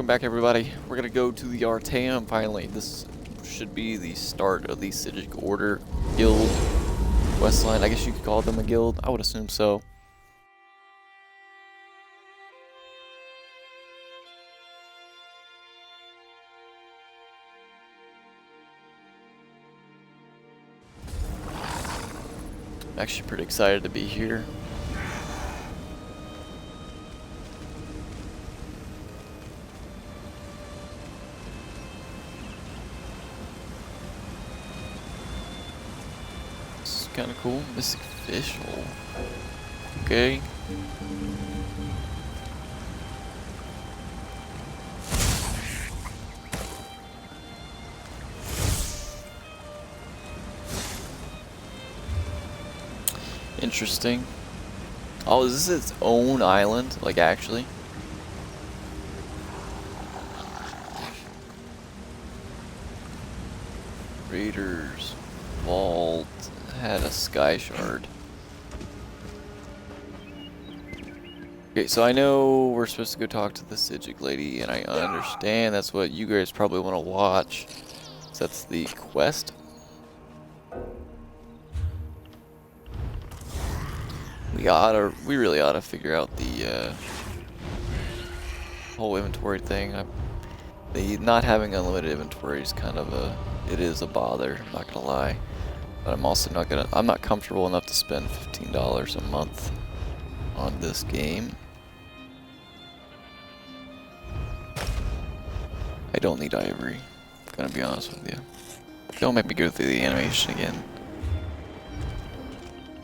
back, everybody. We're gonna go to the ARTAEUM finally. This should be the start of the Sijic Order Guild Westline. I guess you could call them a guild. I would assume so. I'm actually pretty excited to be here. This is kind of cool. Mystic Official. Okay. Interesting. Oh, is this its own island? Like, actually? Raiders Vault had a sky shard. Okay, so I know we're supposed to go talk to the Sijic lady, and I understand that's what you guys probably want to watch. So that's the quest. We really ought to figure out the whole inventory thing. Not having unlimited inventory is kind of it is a bother, I'm not gonna lie. But I'm also I'm not comfortable enough to spend $15 a month on this game. I don't need ivory, I'm gonna be honest with you. Don't make me go through the animation again.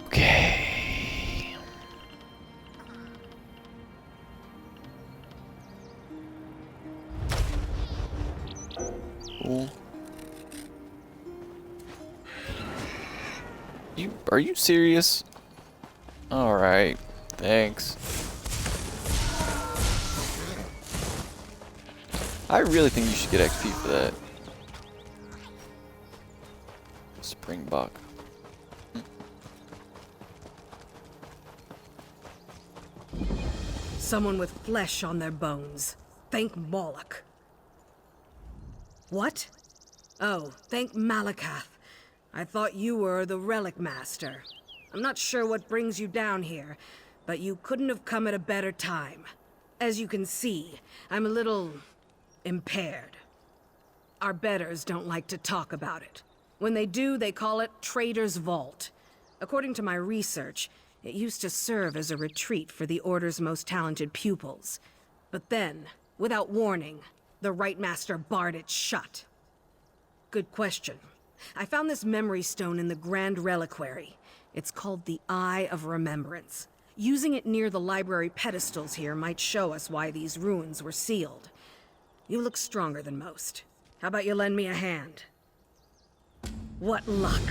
Okay. Cool. Are you serious? Alright, thanks. I really think you should get XP for that. Springbok. Someone with flesh on their bones. Thank Moloch. What? Oh, thank Malakath. I thought you were the Relic Master. I'm not sure what brings you down here, but you couldn't have come at a better time. As you can see, I'm a little impaired. Our betters don't like to talk about it. When they do, they call it Trader's Vault. According to my research, it used to serve as a retreat for the Order's most talented pupils. But then, without warning, the Right Master barred it shut. Good question. I found this memory stone in the Grand Reliquary. It's called the Eye of Remembrance. Using it near the library pedestals here might show us why these ruins were sealed. You look stronger than most. How about you lend me a hand? What luck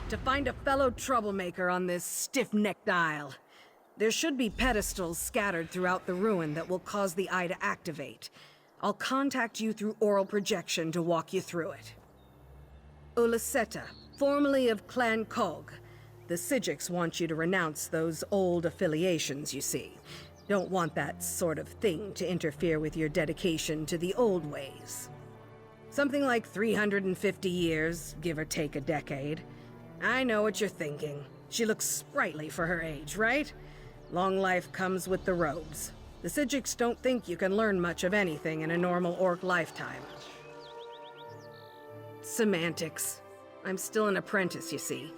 to find a fellow troublemaker on this stiff-necked isle. There should be pedestals scattered throughout the ruin that will cause the eye to activate. I'll contact you through oral projection to walk you through it. Ulaseta, formerly of Clan Kog. The Sijics want you to renounce those old affiliations, you see. Don't want that sort of thing to interfere with your dedication to the old ways. Something like 350 years, give or take a decade. I know what you're thinking. She looks sprightly for her age, right? Long life comes with the robes. The Sijics don't think you can learn much of anything in a normal orc lifetime. Semantics. I'm still an apprentice, you see.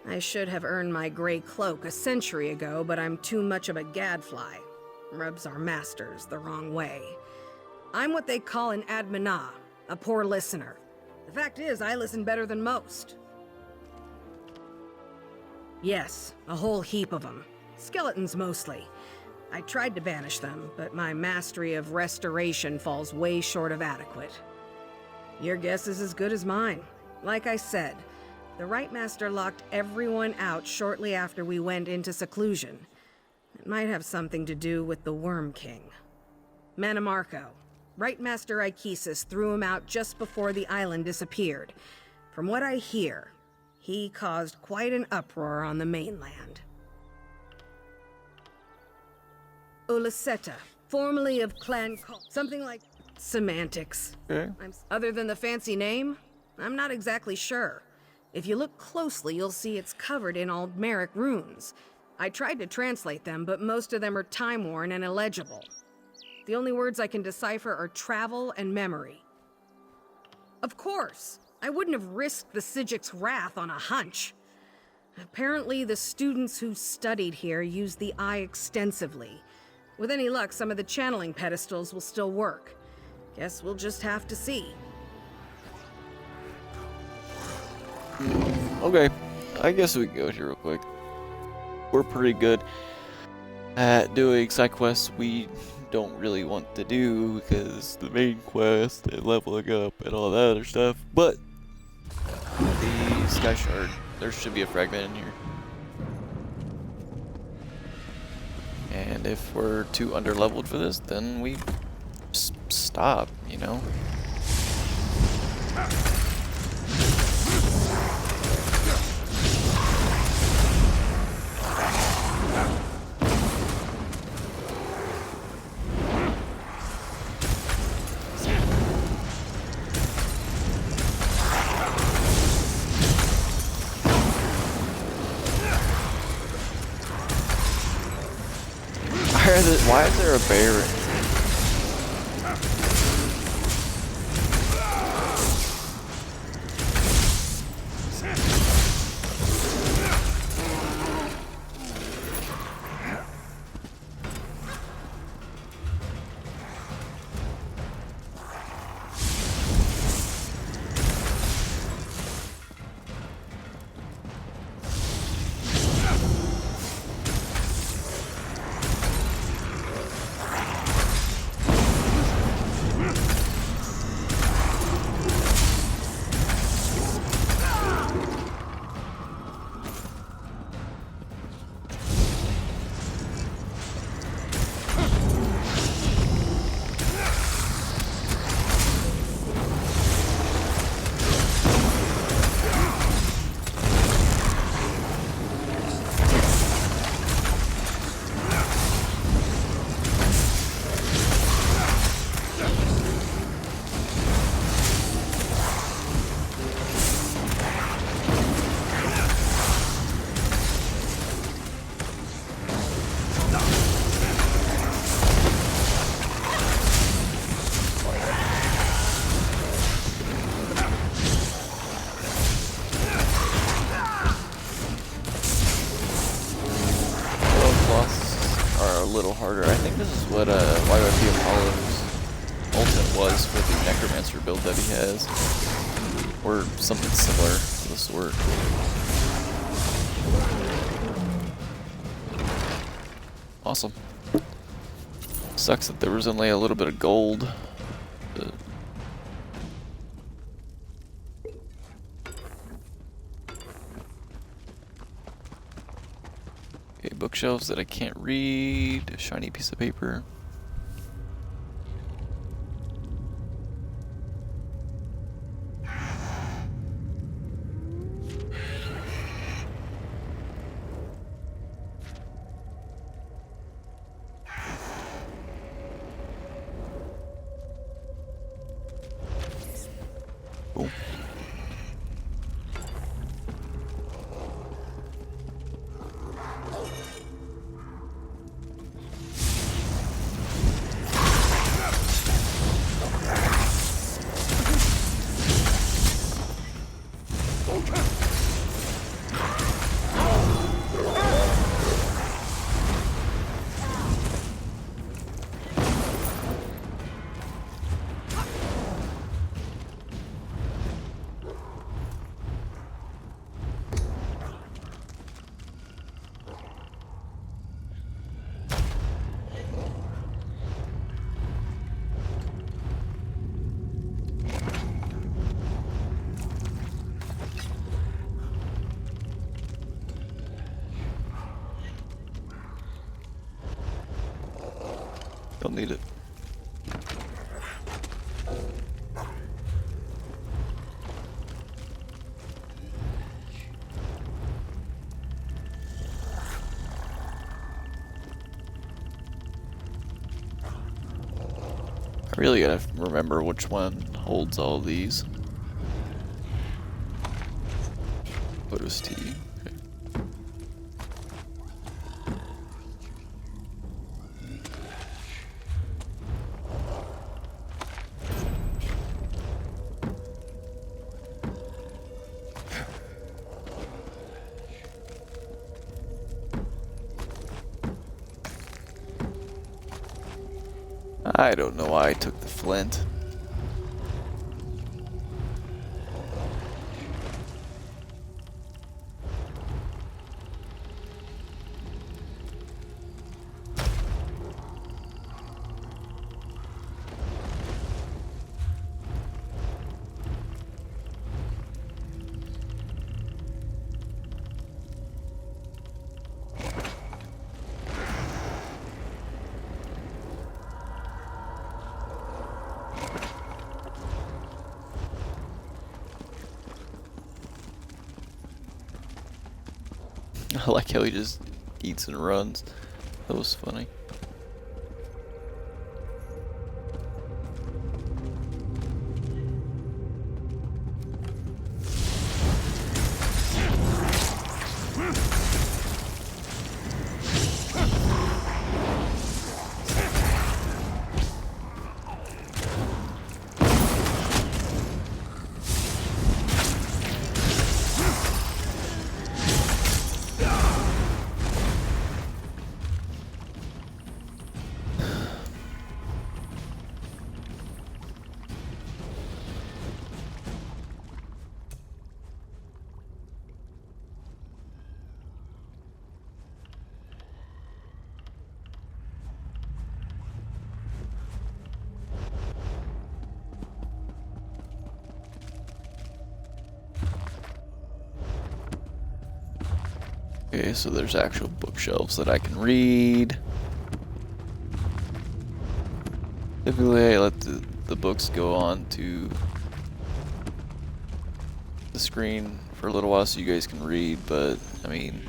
I should have earned my gray cloak a century ago, but I'm too much of a gadfly. Rubs our masters the wrong way. I'm what they call an admina, a poor listener. The fact is, I listen better than most. Yes, a whole heap of them. Skeletons mostly. I tried to banish them, but my mastery of restoration falls way short of adequate. Your guess is as good as mine. Like I said, the Right Master locked everyone out shortly after we went into seclusion. It might have something to do with the Worm King. Manamarco. Right Master Ikesis threw him out just before the island disappeared. From what I hear, he caused quite an uproar on the mainland. Ulaseta, formerly of Clan Something like Semantics. Okay. Other than the fancy name, I'm not exactly sure. If you look closely, you'll see it's covered in Aldmeric runes. I tried to translate them, but most of them are time-worn and illegible. The only words I can decipher are travel and memory. Of course, I wouldn't have risked the Sigic's wrath on a hunch. Apparently, the students who studied here use the eye extensively. With any luck, some of the channeling pedestals will still work. Guess we'll just have to see. Okay, I guess we can go here real quick. We're pretty good at doing side quests we don't really want to do because the main quest and leveling up and all that other stuff. But the Sky Shard, there should be a fragment in here. And if we're too underleveled for this, then we just stop, you know? Why is there a bear in here? Little harder. I think this is what YYP Apollo's ultimate was for the Necromancer build that he has. Or something similar to the sort. Awesome. Sucks that there was only a little bit of gold. But okay, bookshelves that I can't read. A shiny piece of paper. Cool. Don't need it. really gotta remember which one holds all these. Photos T. Okay. I don't know why I took the flint. I like how he just eats and runs. That was funny. Okay, so there's actual bookshelves that I can read. Typically, I let the books go on to the screen for a little while so you guys can read, but I mean,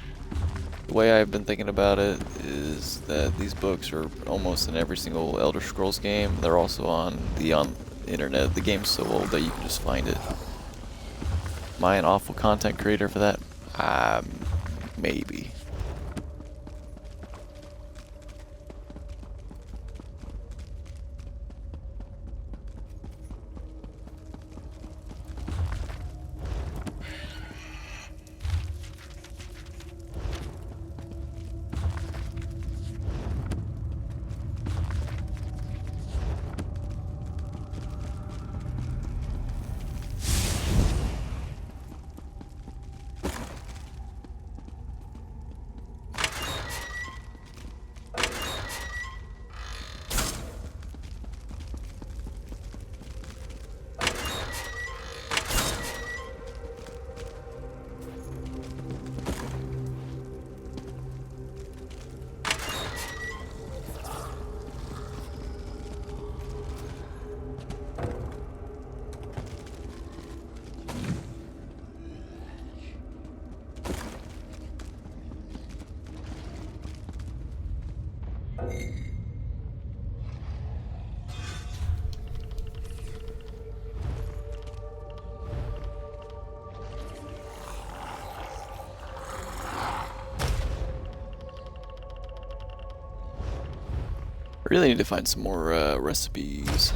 the way I've been thinking about it is that these books are almost in every single Elder Scrolls game. They're also on the internet. The game's so old that you can just find it. Am I an awful content creator for that? Maybe. Really need to find some more recipes.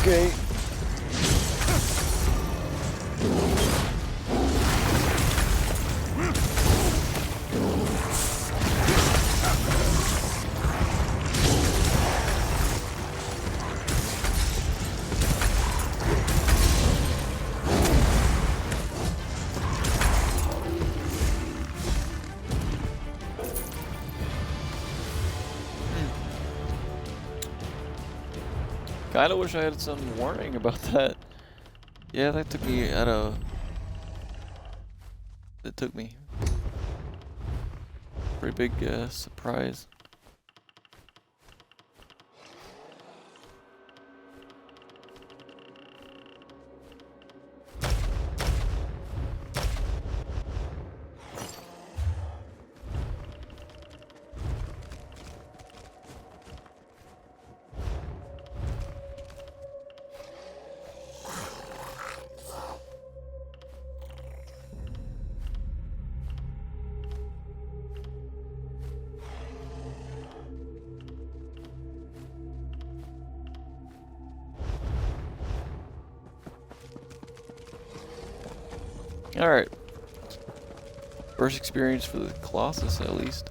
Okay. Kinda wish I had some warning about that. Yeah, that took me at a... It took me. Pretty big surprise. Alright. First experience for the Colossus, at least.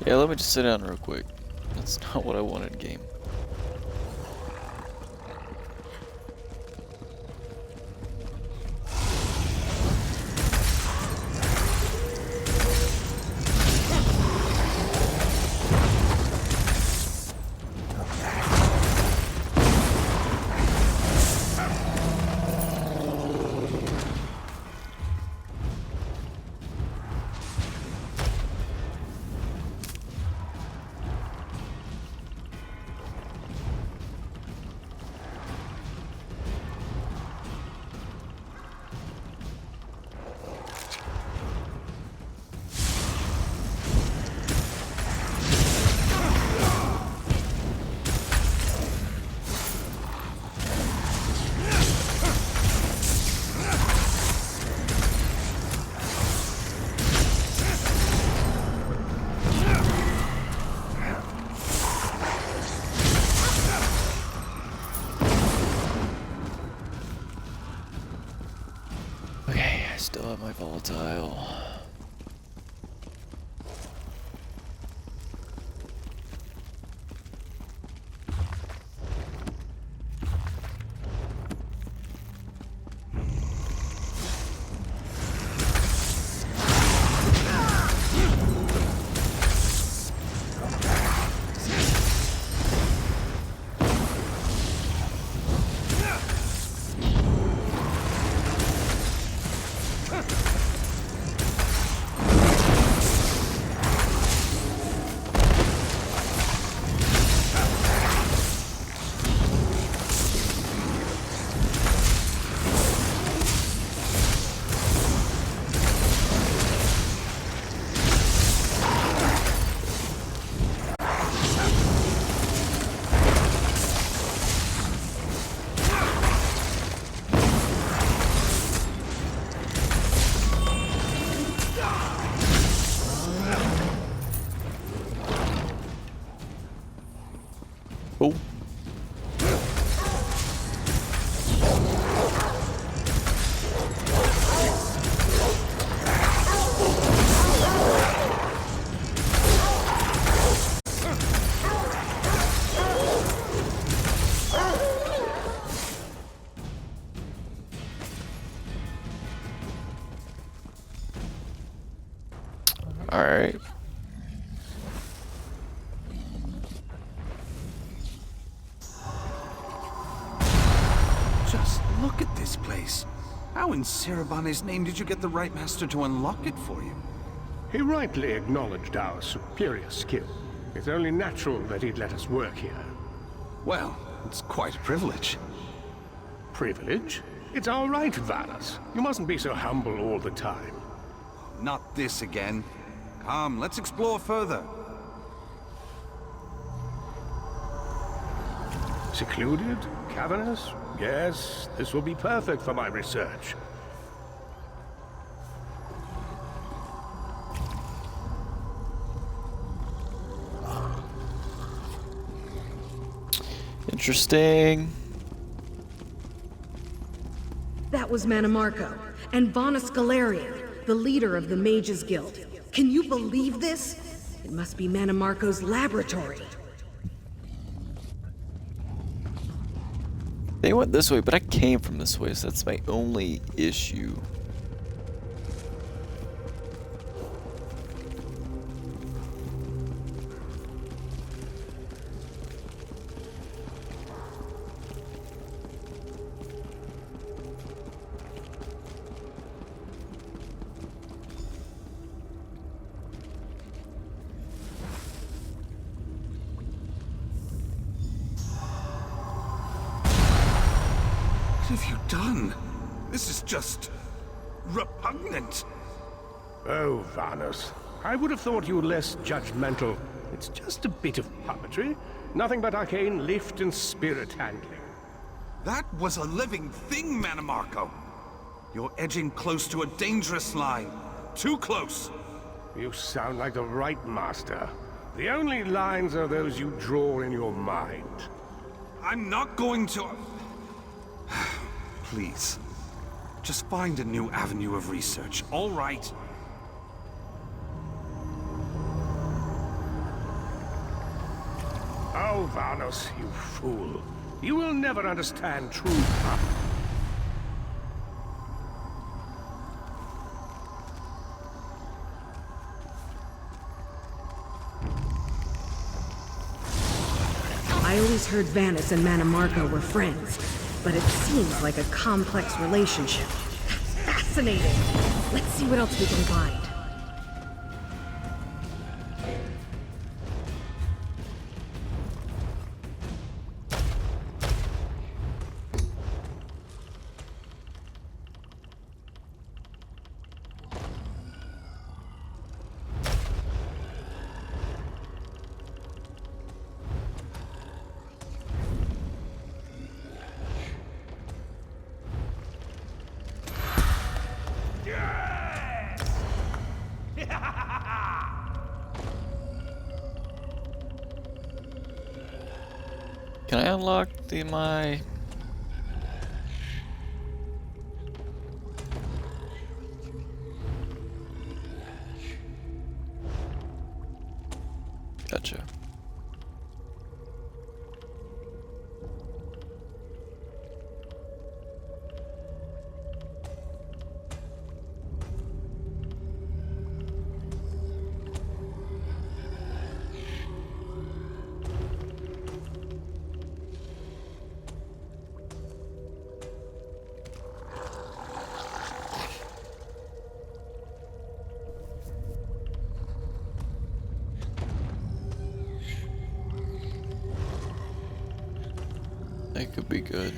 Yeah, let me just sit down real quick. That's not what I wanted, game. Still have my volatile. Oh. All right. Just look at this place. How in Sarabane's name did you get the right master to unlock it for you? He rightly acknowledged our superior skill. It's only natural that he'd let us work here. Well, it's quite a privilege. Privilege? It's our right, Varus. You mustn't be so humble all the time. Not this again. Come, let's explore further. Secluded? Cavernous? Yes, this will be perfect for my research. Interesting. That was Manimarco, and Vana Scalarian, the leader of the Mages Guild. Can you believe this? It must be Manimarco's laboratory. They went this way, but I came from this way, so that's my only issue. What have you done? This is just repugnant. Oh, Vanus. I would have thought you less judgmental. It's just a bit of puppetry. Nothing but arcane lift and spirit handling. That was a living thing, Manimarco. You're edging close to a dangerous line. Too close. You sound like the right master. The only lines are those you draw in your mind. I'm not going to... Please. Just find a new avenue of research, all right? Oh, Vanus, you fool. You will never understand true power. I always heard Vanus and Manimarco were friends, but it seems like a complex relationship. Fascinating! Let's see what else we can find. Can I unlock my... Gotcha. That could be good.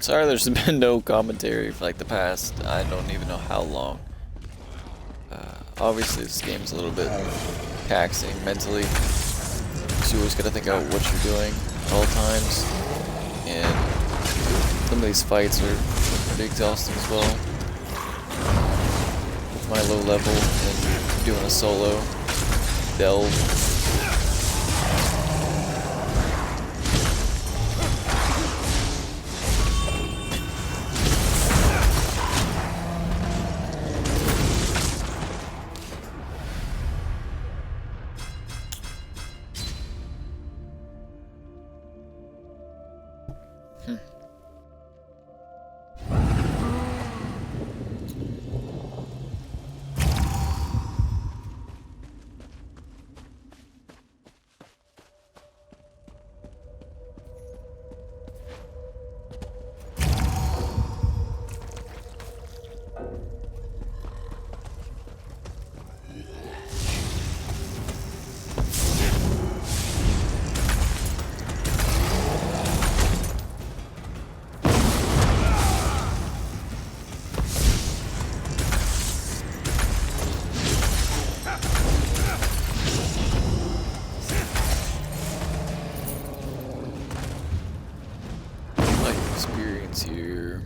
Sorry there's been no commentary for like the past, I don't even know how long. Obviously this game's a little bit taxing mentally. So you always gotta think about what you're doing at all times. And some of these fights are pretty exhausting as well. With my low level and doing a solo delve. Experience here.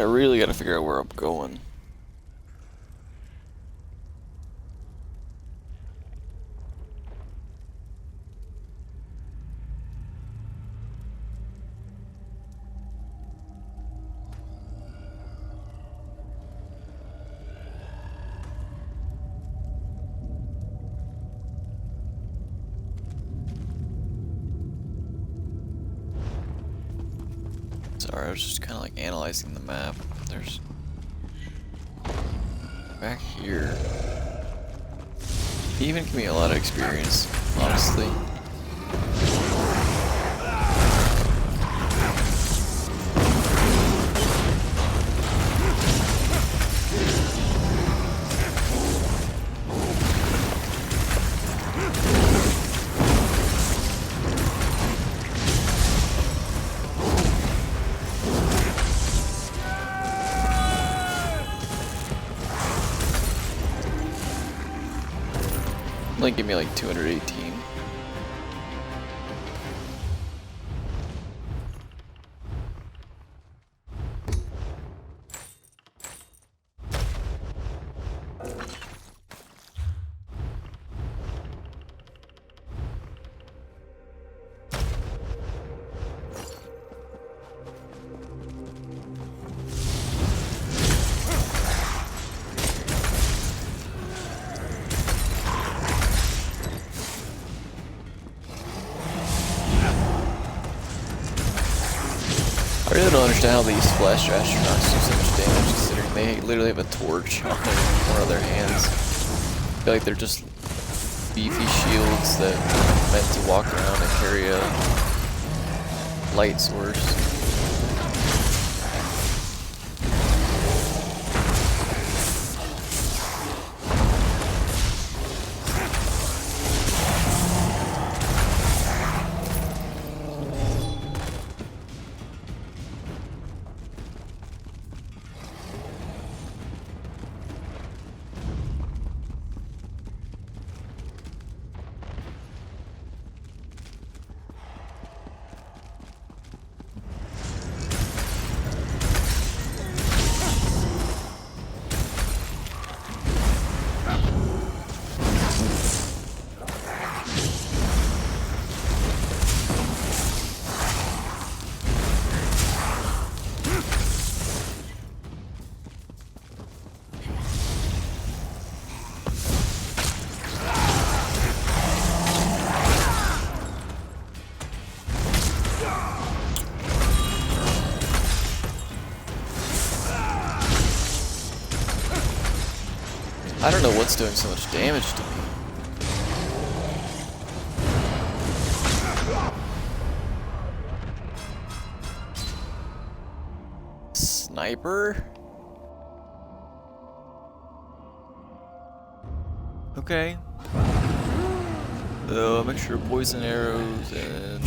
Really gotta figure out where I'm going. Sorry, I was just kind of like analyzing the map. There's back here. He even give me a lot of experience, honestly. Like give me like 218. really don't understand how these flash astronauts do so much damage, considering they literally have a torch on one of their hands. I feel like they're just beefy shields that are meant to walk around and carry a light source. I don't know what's doing so much damage to me. Sniper? Okay. A mixture of poison arrows and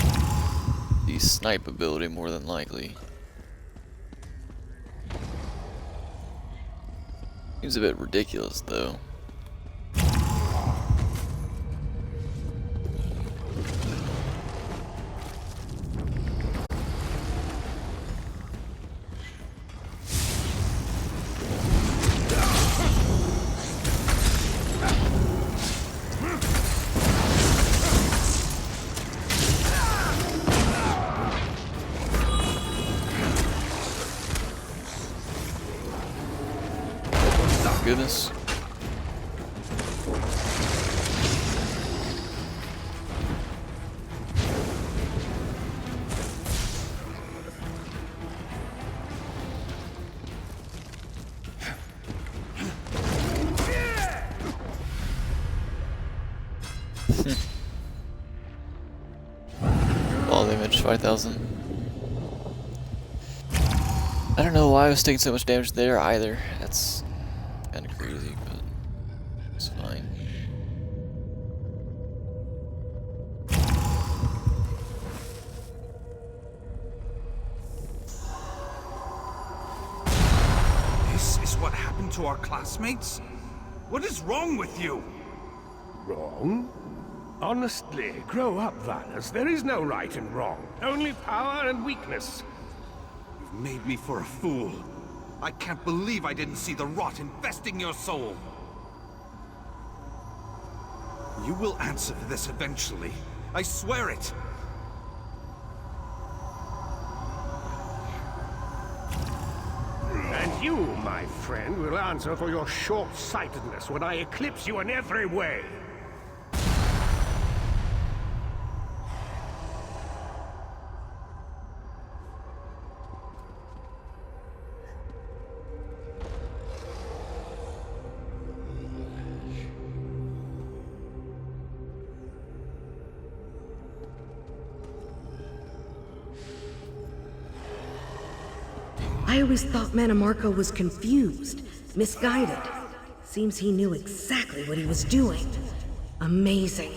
the snipe ability more than likely. Seems a bit ridiculous, though. Goodness. All damage 5,000. I don't know why I was taking so much damage there either. That's kind of crazy, but it's fine. This is what happened to our classmates? What is wrong with you? Wrong? Honestly, grow up, Vanus. There is no right and wrong. Only power and weakness. You've made me for a fool. I can't believe I didn't see the rot infesting your soul. You will answer for this eventually. I swear it. And you, my friend, will answer for your short-sightedness when I eclipse you in every way. I always thought Manamarco was confused, misguided. Seems he knew exactly what he was doing. Amazing.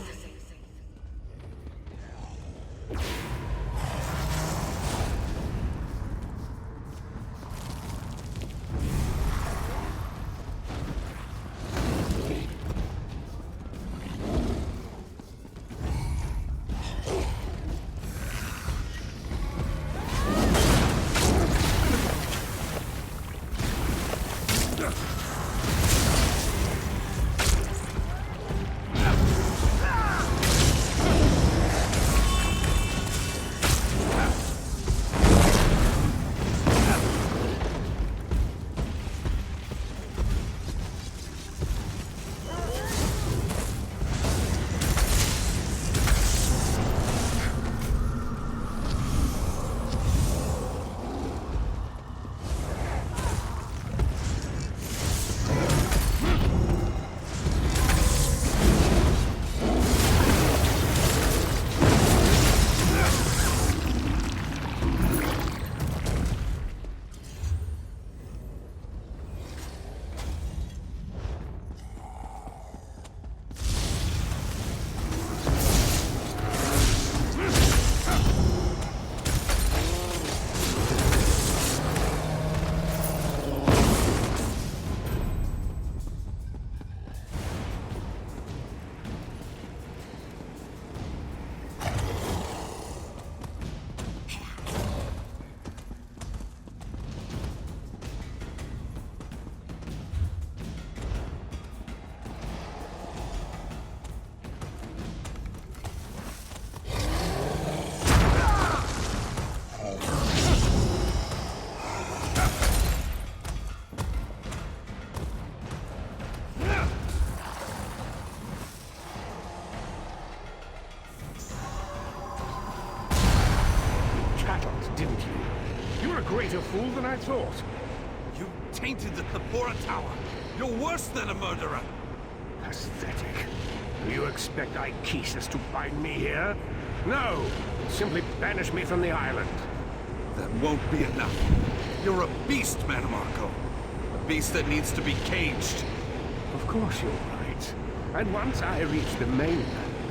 didn't you? You're a greater fool than I thought. You tainted the Thapora Tower. You're worse than a murderer. Pathetic. Do you expect Aekisis to bind me here? No! Simply banish me from the island. That won't be enough. You're a beast, Manmarco. A beast that needs to be caged. Of course you're right. And once I reach the mainland,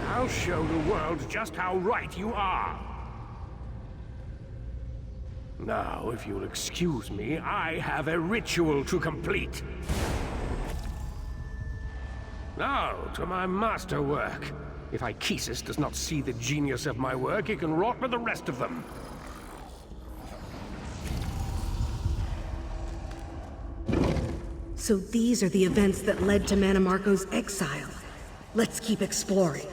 I'll show the world just how right you are. Now, if you'll excuse me, I have a ritual to complete. Now, to my masterwork. If Aekisis does not see the genius of my work, he can rot with the rest of them. So these are the events that led to Manmarco's exile. Let's keep exploring.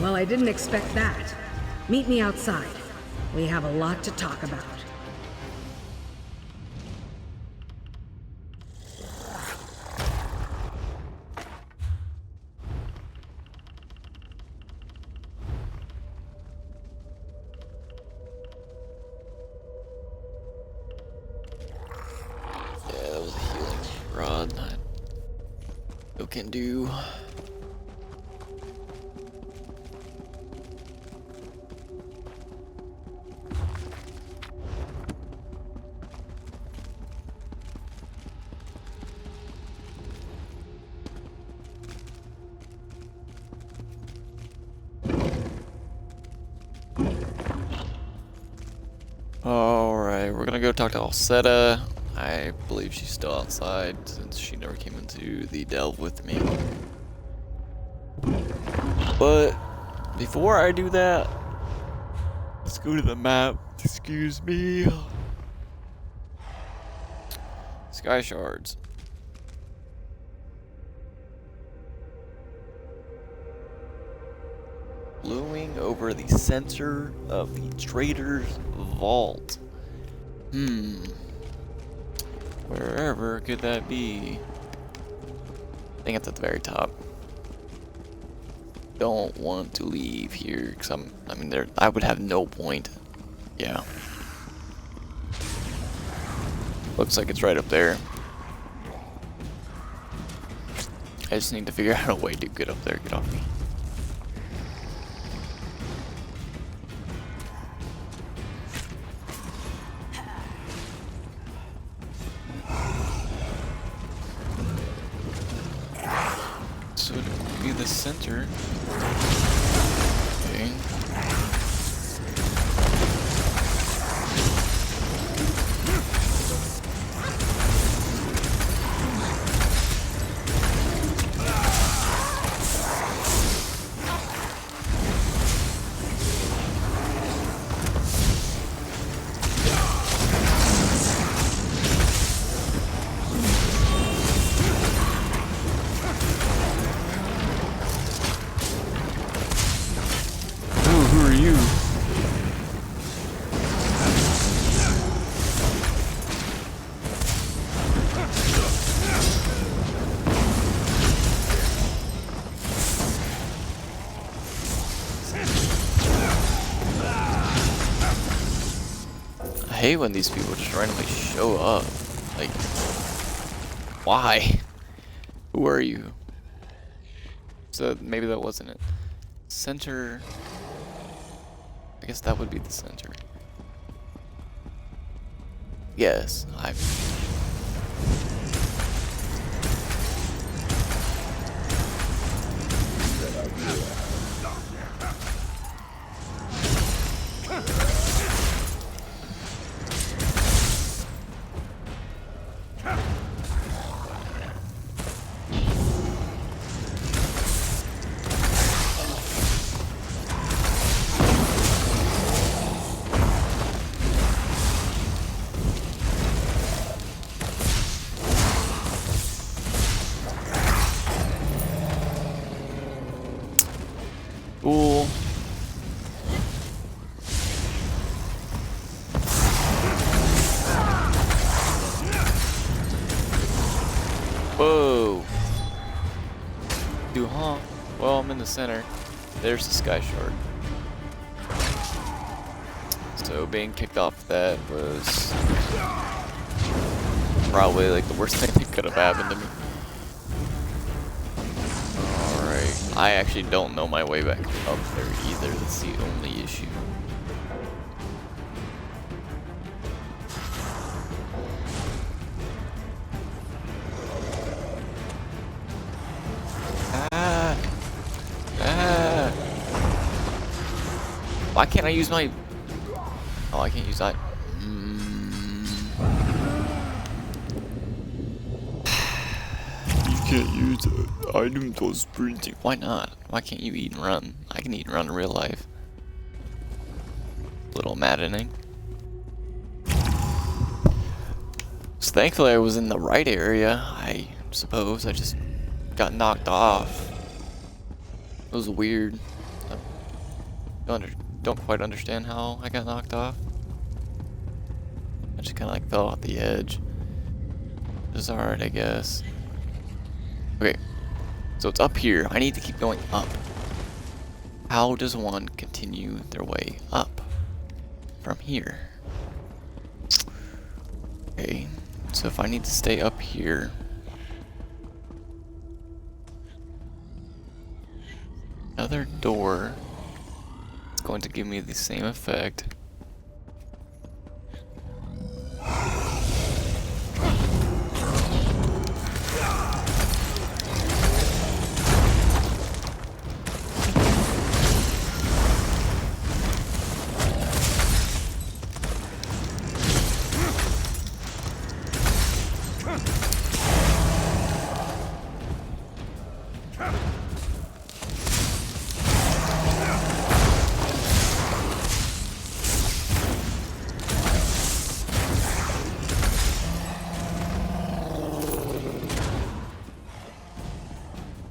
Well, I didn't expect that. Meet me outside. We have a lot to talk about. Yeah, that was a healing rod. You can do. Alright, we're gonna go talk to Alceta. I believe she's still outside since she never came into the delve with me. But before I do that, let's go to the map. Excuse me. Sky shards. Looming over the center of the trader's vault. Wherever could that be? I think it's at the very top. Don't want to leave here because I would have no point. Yeah. Looks like it's right up there. I just need to figure out a way to get up there. Get off me. So it would be the center. Okay. Who are you? I hate when these people just randomly show up. Like, why? Who are you? So maybe that wasn't it. Center. I guess that would be the center. Yes, Cool. Whoa. Huh? Well, I'm in the center. There's the sky shard. So being kicked off that was probably like the worst thing that could have happened to me. Alright. I actually don't know my way back up there either. That's the only issue. Why can't I use my... Oh, I can't use that. You can't use items while sprinting. Why not? Why can't you eat and run? I can eat and run in real life. Little maddening. So thankfully I was in the right area, I suppose. I just got knocked off. It was weird. I don't quite understand how I got knocked off. I just kind of like fell off the edge. It's alright, I guess. Okay, so it's up here. I need to keep going up. How does one continue their way up from here? Okay, so if I need to stay up here, another door is going to give me the same effect.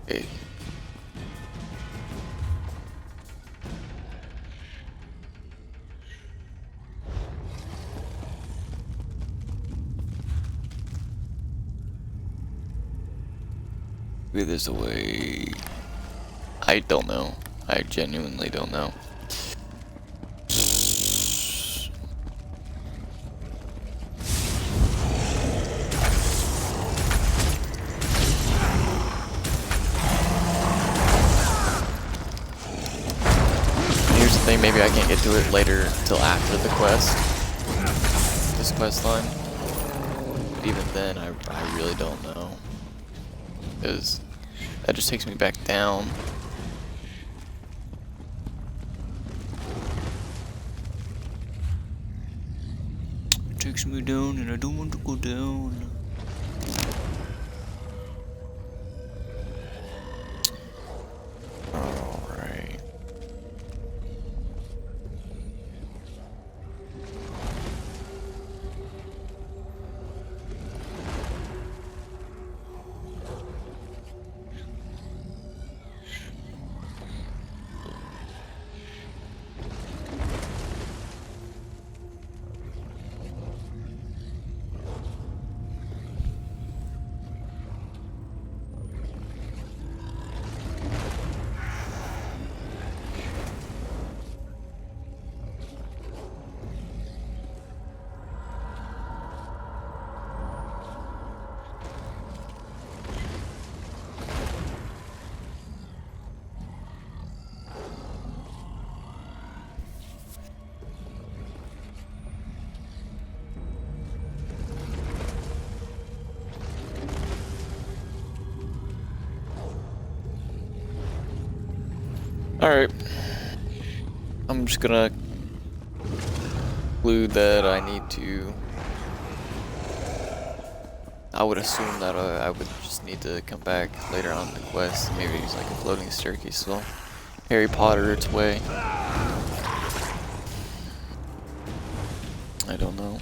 Okay. Maybe there's a way. I don't know. I genuinely don't know. Here's the thing, maybe I can't get to it later until after the quest. This quest line. But even then, I really don't know. Because that just takes me back down. It takes me down and I don't want to go down. Alright. Alright. I'm just gonna conclude that I need to... I would assume that I would just need to come back later on in the quest and maybe use like a floating staircase so Harry Potter its way. I don't know.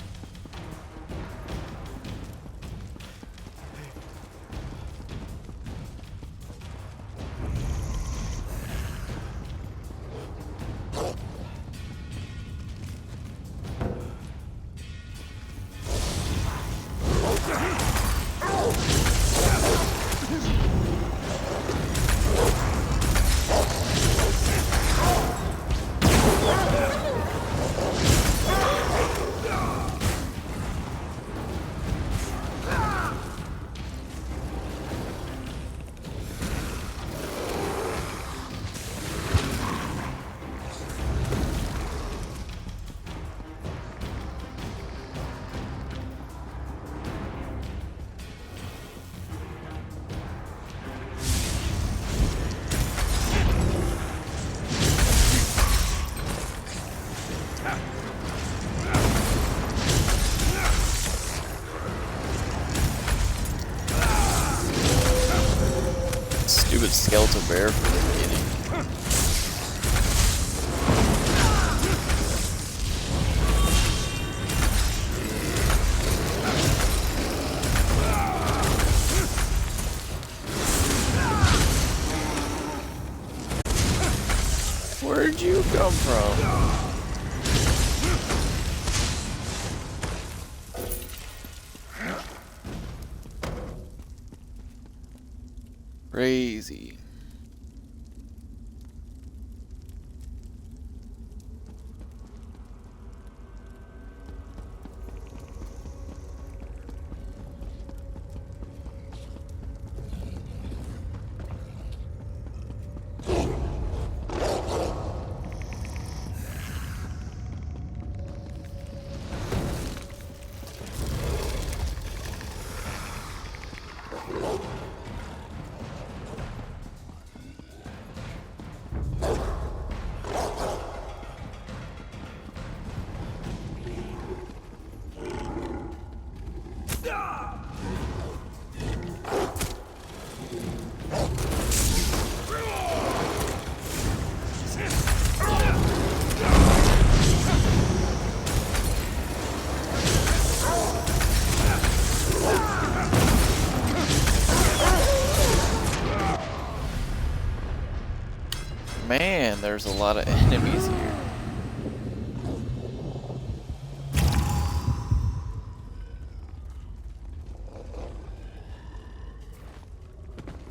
bear from the beginning. Where'd you come from? Crazy. Man, there's a lot of enemies here.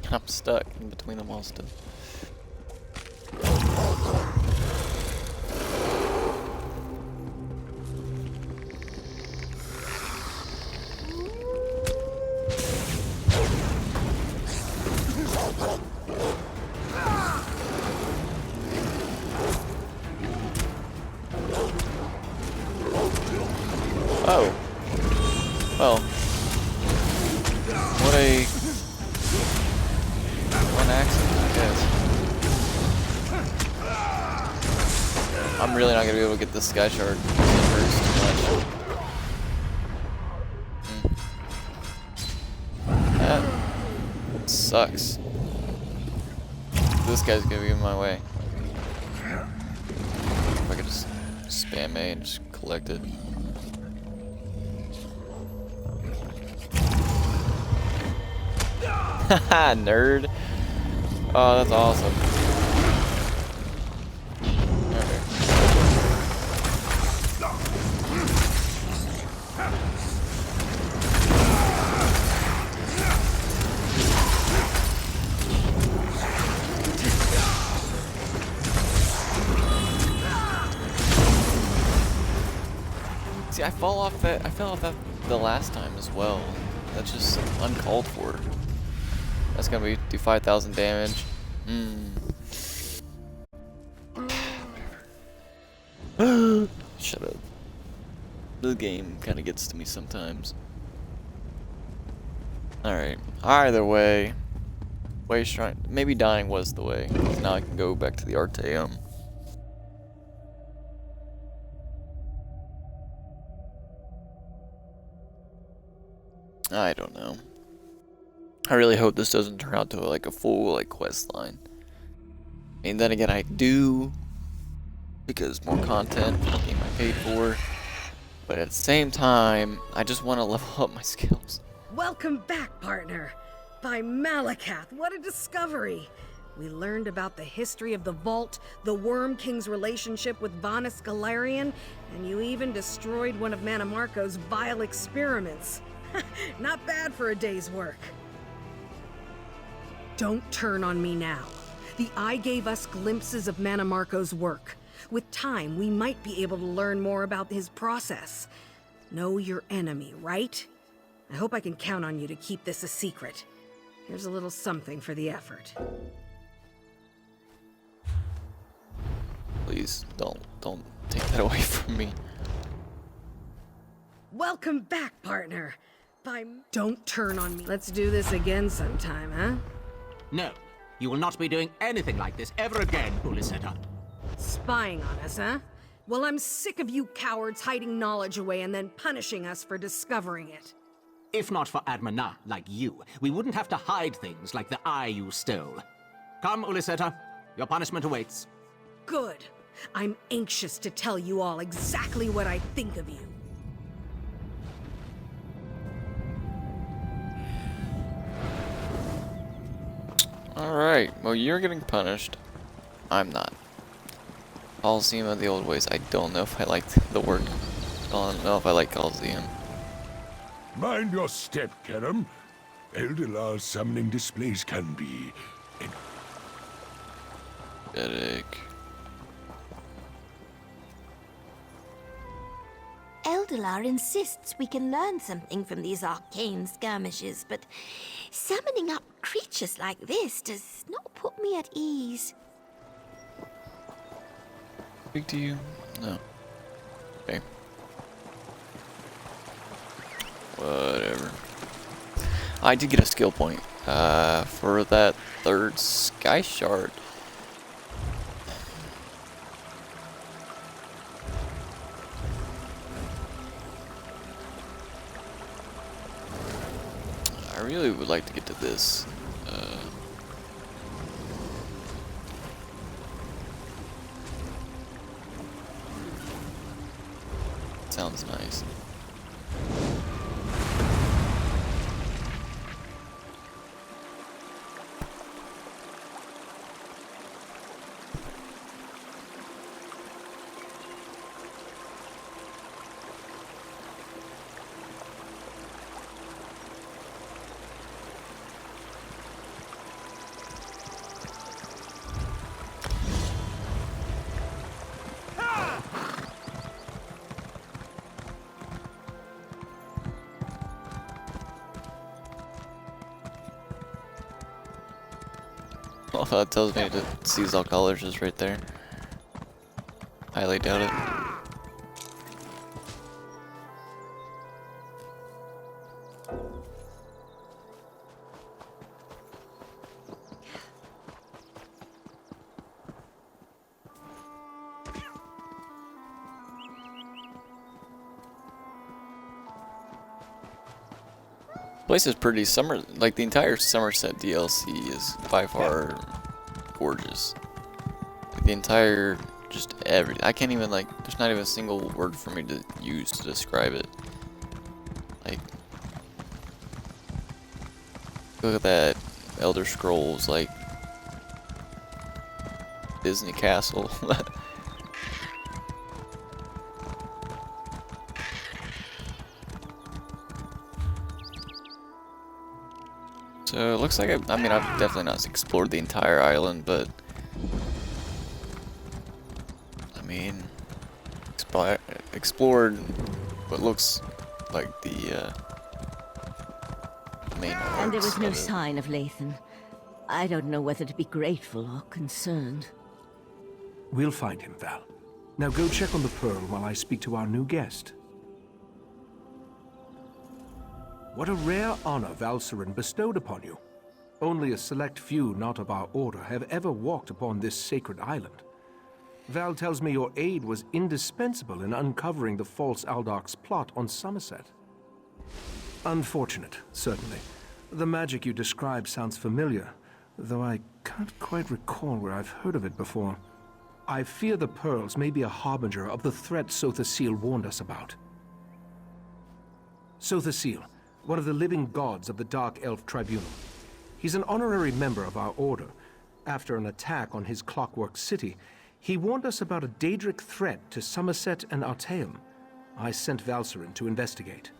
I'm stuck in between them all still. Oh. Well. What a... one accident, I guess. I'm really not gonna be able to get this sky shard. It hurts too much. That sucks. This guy's gonna be in my way. If I could just spam A and just collect it. Haha, nerd. Oh, that's awesome. Okay. See, I fell off that the last time as well. That's just uncalled for. That's gonna do 5,000 damage. Shut up. The game kind of gets to me sometimes. Alright. Either way. Shrine. Maybe dying was the way. Now I can go back to the ARTAEUM. I don't know. I really hope this doesn't turn out to like a full quest line. And then again, I do, because more content for the game I paid for. But at the same time, I just want to level up my skills. Welcome back, partner. By Malakath, what a discovery. We learned about the history of the Vault, the Worm King's relationship with Vanus Galarian, and you even destroyed one of Manamarco's vile experiments. Not bad for a day's work. Don't turn on me now. The Eye gave us glimpses of Manamarco's work. With time, we might be able to learn more about his process. Know your enemy, right? I hope I can count on you to keep this a secret. Here's a little something for the effort. Please, don't take that away from me. Welcome back, partner. Don't turn on me. Let's do this again sometime, huh? No, you will not be doing anything like this ever again, Uliseta. Spying on us, huh? Well, I'm sick of you cowards hiding knowledge away and then punishing us for discovering it. If not for Admana like you, we wouldn't have to hide things like the eye you stole. Come, Uliseta. Your punishment awaits. Good. I'm anxious to tell you all exactly what I think of you. Alright, well, you're getting punished. I'm not. Coliseum of the old ways. I don't know if I like the word. I don't know if I like Coliseum. Mind your step, Kerem. Eldelar's summoning displays can be... Pathetic. Eldelar insists we can learn something from these arcane skirmishes, but summoning up creatures like this does not put me at ease. Speak to you? No. Okay. Whatever. I did get a skill point for that third sky shard. I really would like to get to this. Sounds nice. Well, that tells me to seize all colors is right there. Highly doubt it. Place is pretty like the entire Somerset DLC is by far gorgeous. Like the entire, just I can't even there's not even a single word for me to use to describe it. Like, look at that Elder Scrolls, like, Disney Castle. So it looks like I mean, I've definitely not explored the entire island, but I mean, explored what looks like the main parts. And there was no of it. sign of Lathan. I don't know whether to be grateful or concerned. We'll find him, Val. Now go check on the Pearl while I speak to our new guest. What a rare honor Valcerin bestowed upon you. Only a select few not of our order have ever walked upon this sacred island. Val tells me your aid was indispensable in uncovering the false Aldach's plot on Somerset. Unfortunate, certainly. The magic you describe sounds familiar, though I can't quite recall where I've heard of it before. I fear the pearls may be a harbinger of the threat Sothasil warned us about. Sothasil, one of the living gods of the Dark Elf Tribunal. He's an honorary member of our order. After an attack on his Clockwork City, he warned us about a Daedric threat to Somerset and ARTAEUM. I sent Valcerin to investigate.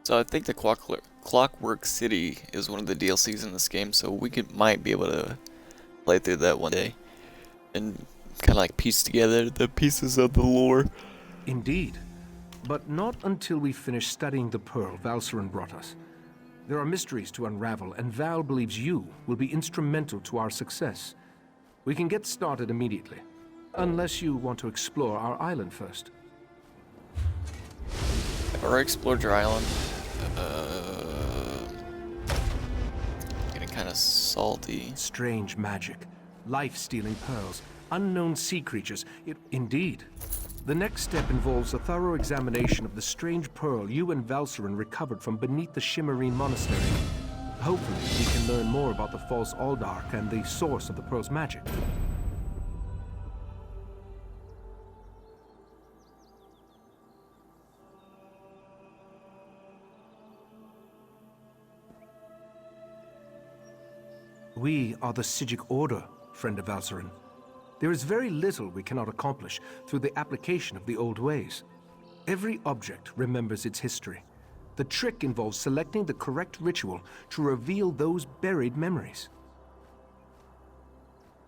So I think the Clockwork City is one of the DLCs in this game, so we might be able to play through that one day and kind of like piece together the pieces of the lore. Indeed. But not until we finish studying the Pearl Valcerin brought us. There are mysteries to unravel, and Val believes you will be instrumental to our success. We can get started immediately, unless you want to explore our island first. I've already explored your island. Getting kind of salty. Strange magic, life-stealing pearls, unknown sea creatures. Indeed. The next step involves a thorough examination of the strange pearl you and Valcerin recovered from beneath the Shimmerine Monastery. Hopefully, we can learn more about the false Aldark and the source of the Pearl's magic. We are the Psijic Order, friend of Valcerin. There is very little we cannot accomplish through the application of the old ways. Every object remembers its history. The trick involves selecting the correct ritual to reveal those buried memories.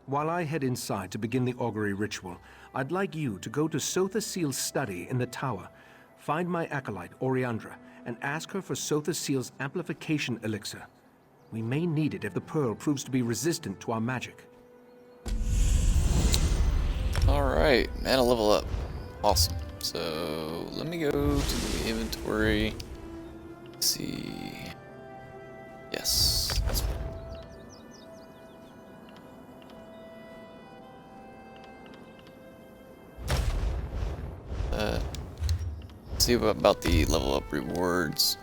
While I head inside to begin the augury ritual, I'd like you to go to Sotha Seal's study in the tower, find my acolyte, Oriandra, and ask her for Sotha Seal's amplification elixir. We may need it if the pearl proves to be resistant to our magic. Alright, mana level up. Awesome. So, let me go to the inventory. Let's see. Yes. That's let's see about the level up rewards.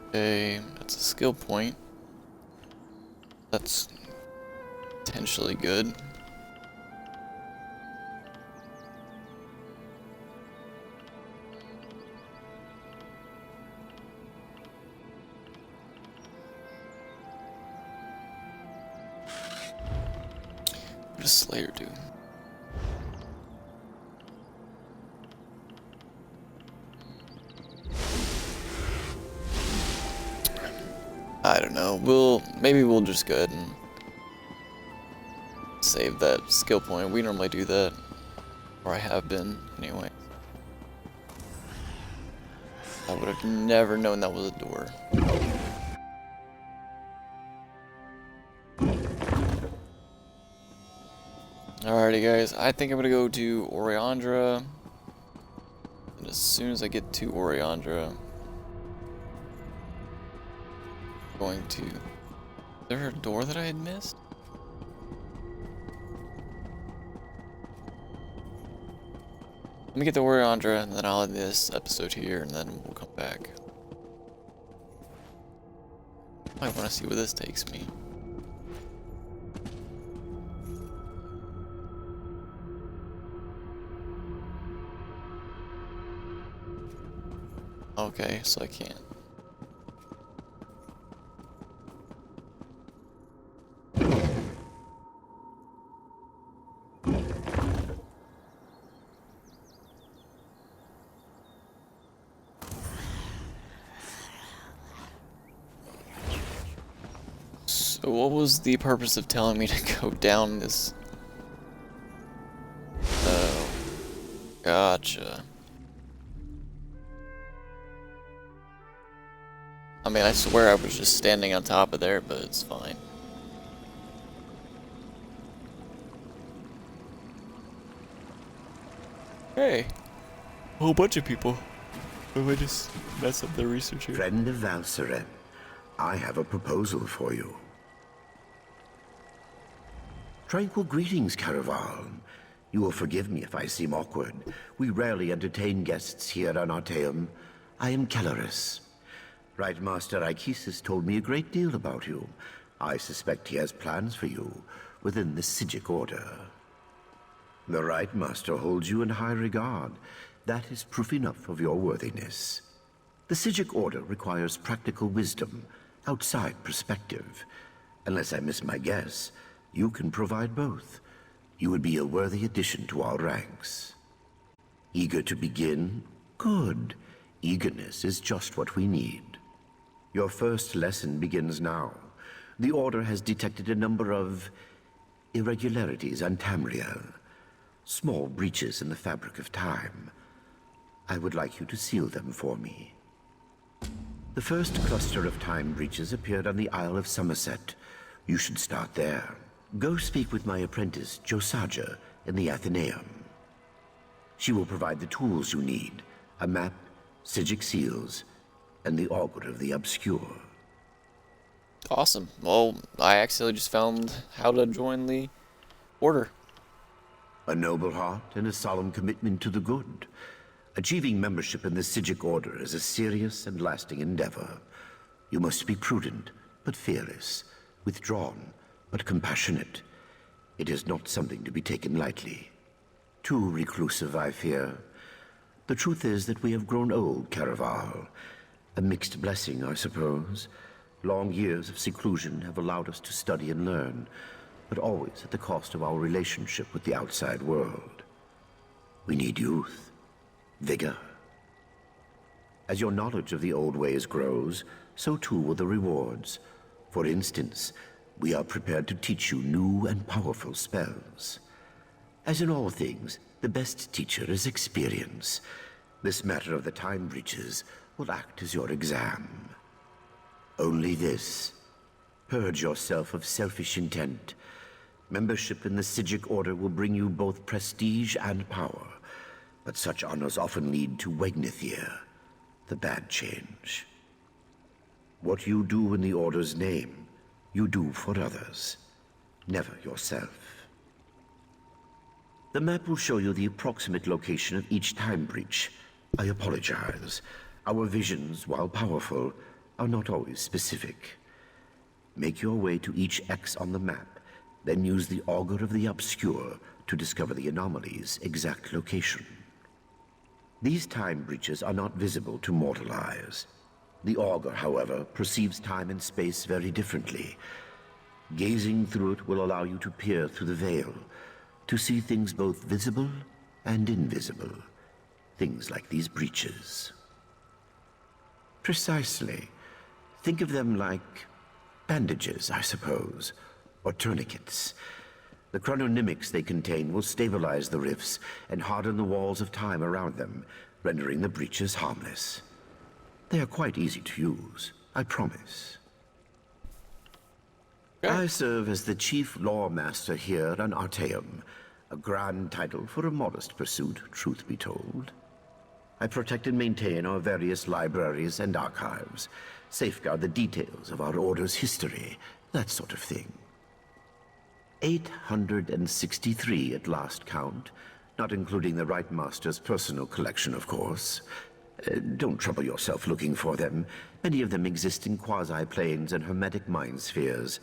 Okay, that's a skill point. That's potentially good. What does Slayer do? I don't know. Maybe we'll just go ahead and save that skill point. We normally do that, or I have been anyway. I would have never known that was a door. Alrighty guys, I think I'm gonna go to Oriandra. And as soon as I get to Oriandra, I'm going to... Is there a door that I had missed? Let me get to Oriandra and then I'll end this episode here and then we'll come back. I want to see where this takes me. Okay, so I can't. So what was the purpose of telling me to go down this? Oh, gotcha. I mean, I swear I was just standing on top of there, but it's fine. Hey, a whole bunch of people. What if I just mess up their research here? Friend of Valcerin, I have a proposal for you. Tranquil greetings, Caraval. You will forgive me if I seem awkward. We rarely entertain guests here on ARTAEUM. I am Kelleris. Right Master Ikisis told me a great deal about you. I suspect he has plans for you within the Psijic Order. The Right Master holds you in high regard. That is proof enough of your worthiness. The Psijic Order requires practical wisdom, outside perspective. Unless I miss my guess, you can provide both. You would be a worthy addition to our ranks. Eager to begin? Good. Eagerness is just what we need. Your first lesson begins now. The Order has detected a number of irregularities on Tamriel. Small breaches in the fabric of time. I would like you to seal them for me. The first cluster of time breaches appeared on the Isle of Somerset. You should start there. Go speak with my apprentice, Josaja, in the ARTAEUM. She will provide the tools you need. A map, Psijic seals, and the Augur of the Obscure. Awesome. Well, I accidentally just found how to join the order. A noble heart and a solemn commitment to the good. Achieving membership in the Psijic Order is a serious and lasting endeavor. You must be prudent, but fearless, withdrawn, but compassionate. It is not something to be taken lightly. Too reclusive, I fear. The truth is that we have grown old, Caraval. A mixed blessing, I suppose. Long years of seclusion have allowed us to study and learn, but always at the cost of our relationship with the outside world. We need youth, vigor. As your knowledge of the old ways grows, so too will the rewards. For instance, we are prepared to teach you new and powerful spells. As in all things, the best teacher is experience. This matter of the time breaches will act as your exam. Only this. Purge yourself of selfish intent. Membership in the Psijic Order will bring you both prestige and power, but such honors often lead to Wegnithir, the bad change. What you do in the Order's name, you do for others, never yourself. The map will show you the approximate location of each time breach. I apologize. Our visions, while powerful, are not always specific. Make your way to each X on the map, then use the Augur of the Obscure to discover the anomaly's exact location. These time breaches are not visible to mortal eyes. The Augur, however, perceives time and space very differently. Gazing through it will allow you to peer through the veil, to see things both visible and invisible. Things like these breaches. Precisely. Think of them like bandages, I suppose, or tourniquets. The chrononymics they contain will stabilize the rifts and harden the walls of time around them, rendering the breaches harmless. They are quite easy to use, I promise. Okay. I serve as the Chief Law Master here on ARTAEUM, a grand title for a modest pursuit, truth be told. I protect and maintain our various libraries and archives, safeguard the details of our Order's history, that sort of thing. 863 at last count, not including the Right Master's personal collection, of course. Don't trouble yourself looking for them. Many of them exist in quasi-planes and hermetic mind spheres.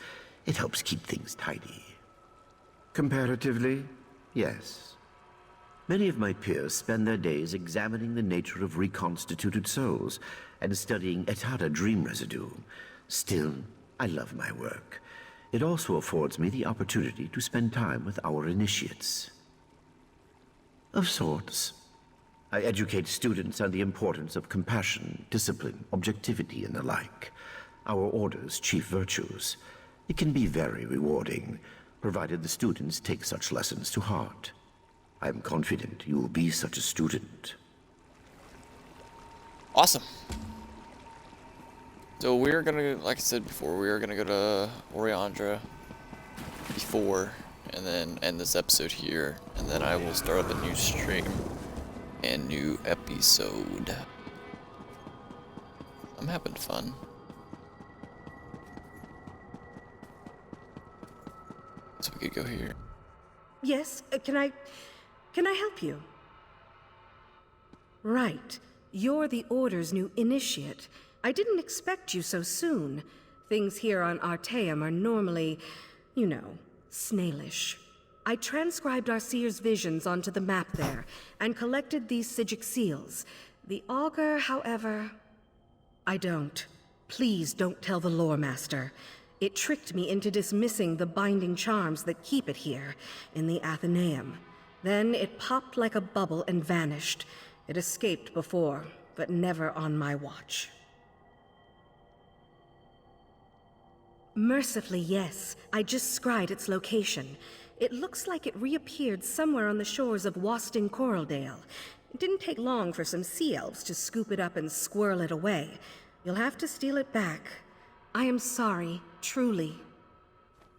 It helps keep things tidy. Comparatively, yes. Many of my peers spend their days examining the nature of reconstituted souls and studying Etara dream residue. Still, I love my work. It also affords me the opportunity to spend time with our initiates. Of sorts. I educate students on the importance of compassion, discipline, objectivity, and the like. Our Order's chief virtues. It can be very rewarding, provided the students take such lessons to heart. I am confident you will be such a student. Awesome. So we're gonna, like I said before, we are gonna go to Oriandra before, and then end this episode here, and then I will start up a new stream and new episode. I'm having fun. So we could go here. Yes, can I help you? Right. You're the Order's new initiate. I didn't expect you so soon. Things here on ARTAEUM are normally, you know, snailish. I transcribed our seer's visions onto the map there, and collected these Psijic seals. The Augur, however, I don't. Please don't tell the Lore Master. It tricked me into dismissing the binding charms that keep it here, in the ARTAEUM. Then it popped like a bubble and vanished. It escaped before, but never on my watch. Mercifully, yes. I just scryed its location. It looks like it reappeared somewhere on the shores of Wasting Coraldale. It didn't take long for some sea elves to scoop it up and squirrel it away. You'll have to steal it back. I am sorry, truly.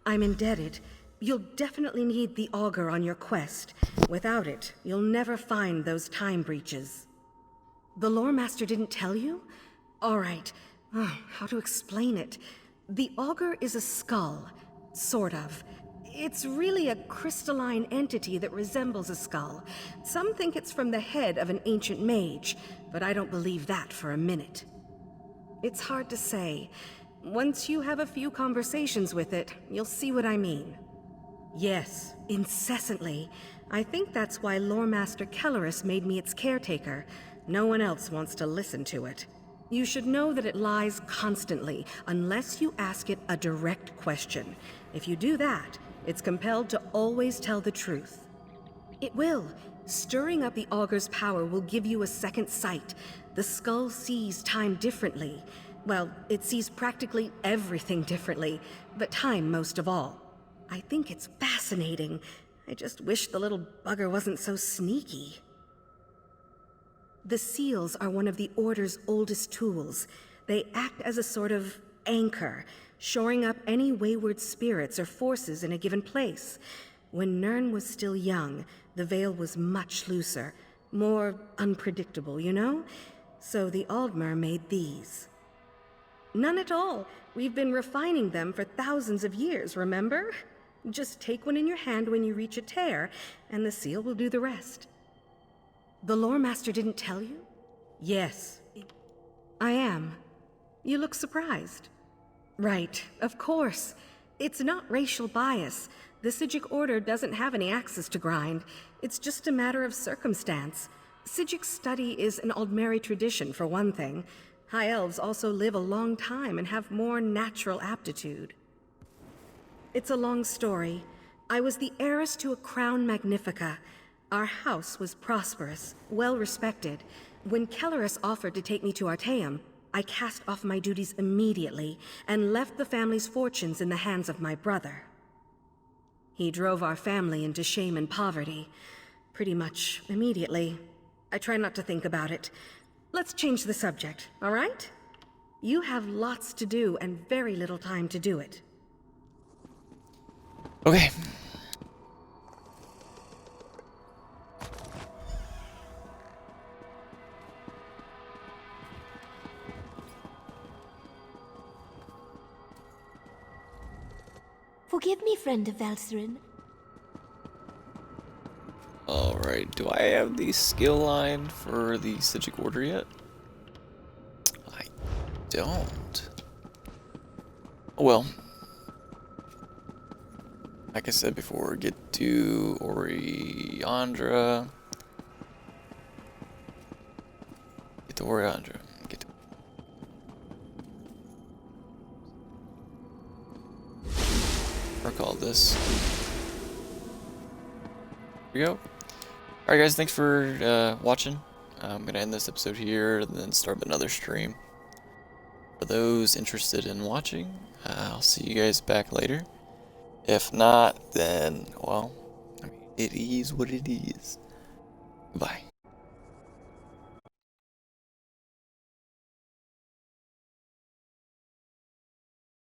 I'm indebted. You'll definitely need the Augur on your quest. Without it, you'll never find those time breaches. The Lore Master didn't tell you? All right. How to explain it? The Augur is a skull. Sort of. It's really a crystalline entity that resembles a skull. Some think it's from the head of an ancient mage, but I don't believe that for a minute. It's hard to say. Once you have a few conversations with it, you'll see what I mean. Yes, incessantly. I think that's why Lore Master Kellerus made me its caretaker. No one else wants to listen to it. You should know that it lies constantly, unless you ask it a direct question. If you do that, it's compelled to always tell the truth. It will. Stirring up the Augur's power will give you a second sight. The skull sees time differently. Well, it sees practically everything differently, but time most of all. I think it's fascinating. I just wish the little bugger wasn't so sneaky. The seals are one of the Order's oldest tools. They act as a sort of anchor, shoring up any wayward spirits or forces in a given place. When Nirn was still young, the veil was much looser, more unpredictable, you know? So the Aldmer made these. None at all. We've been refining them for thousands of years, remember? Just take one in your hand when you reach a tear, and the seal will do the rest. The Lore Master didn't tell you? Yes. I am. You look surprised. Right, of course. It's not racial bias. The Psijic Order doesn't have any access to grind. It's just a matter of circumstance. Psijic study is an Aldmeri tradition, for one thing. High Elves also live a long time and have more natural aptitude. It's a long story. I was the heiress to a crown magnifica. Our house was prosperous, well-respected. When Kellerus offered to take me to ARTAEUM, I cast off my duties immediately and left the family's fortunes in the hands of my brother. He drove our family into shame and poverty, pretty much immediately. I try not to think about it. Let's change the subject, all right? You have lots to do and very little time to do it. Okay. Forgive me, friend of Valcerin. Alright, do I have the skill line for the Psijic Order yet? I don't. Oh well. Like I said before, get to Oriandra. Get to Oriandra. Get to... Recall this. Here we go. Alright guys, thanks for watching. I'm gonna end this episode here and then start another stream. For those interested in watching, I'll see you guys back later. If not, then, well, I mean, it is what it is. Bye.